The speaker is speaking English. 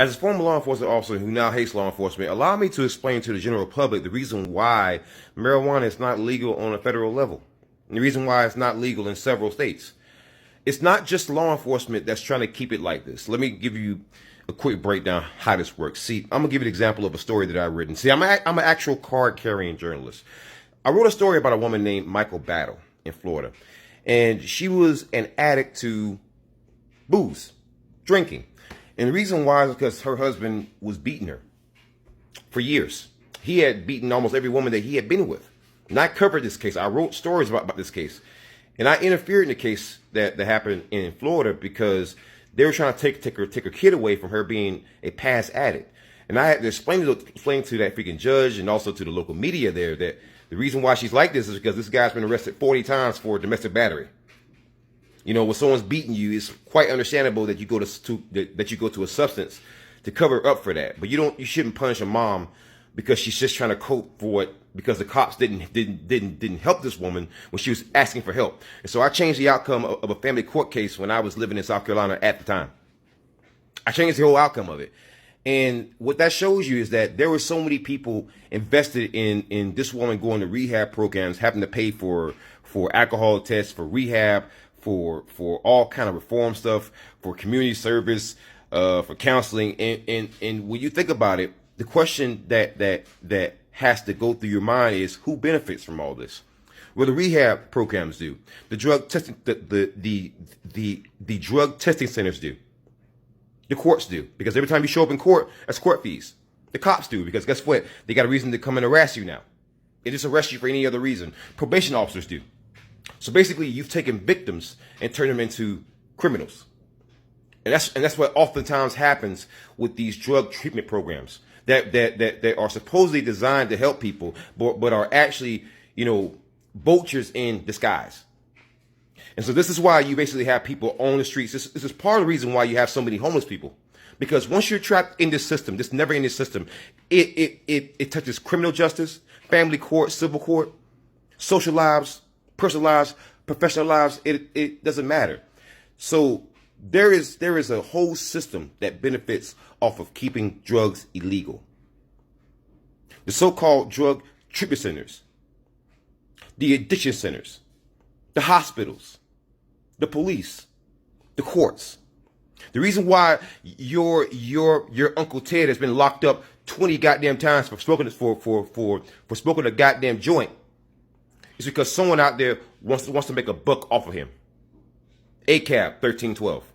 As a former law enforcement officer who now hates law enforcement, allow me to explain to the general public the reason why marijuana is not legal on a federal level, and the reason why it's not legal in several states. It's not just law enforcement that's trying to keep it like this. Let me give you a quick breakdown how this works. See, I'm gonna give you an example of a story that I've written. See, I'm an actual card-carrying journalist. I wrote a story about a woman named Michael Battle in Florida, and she was an addict to booze, drinking. And the reason why is because her husband was beating her for years. He had beaten almost every woman that he had been with. And I covered this case. I wrote stories about this case. And I interfered in the case that happened in Florida because they were trying to take her kid away from her being a past addict. And I had to explain to that freaking judge and also to the local media there that the reason why she's like this is because this guy's been arrested 40 times for domestic battery. You know, when someone's beating you, it's quite understandable that you go to a substance to cover up for that. But you shouldn't punish a mom because she's just trying to cope for it because the cops didn't help this woman when she was asking for help. And so I changed the outcome of a family court case when I was living in South Carolina at the time. I changed the whole outcome of it. And what that shows you is that there were so many people invested in this woman going to rehab programs, having to pay for alcohol tests, for rehab, for all kind of reform stuff, for community service, for counseling. And when you think about it, the question that has to go through your mind is who benefits from all this? Well, the rehab programs do. The drug testing the drug testing centers do. The courts do, because every time you show up in court, that's court fees. The cops do, because guess what? They got a reason to come and arrest you now. They just arrest you for any other reason. Probation officers do. So basically, you've taken victims and turned them into criminals. And that's what oftentimes happens with these drug treatment programs that are supposedly designed to help people, but are actually, vultures in disguise. And so this is why you basically have people on the streets. This is part of the reason why you have so many homeless people. Because once you're trapped in this system, this never-ending system, it touches criminal justice, family court, civil court, social lives, personal lives, professional lives. It doesn't matter. So there is a whole system that benefits off of keeping drugs illegal. The so-called drug treatment centers, the addiction centers, the hospitals, the police, the courts. The reason why your Uncle Ted has been locked up 20 goddamn times for smoking a goddamn joint is because someone out there wants to make a buck off of him. ACAB 1312.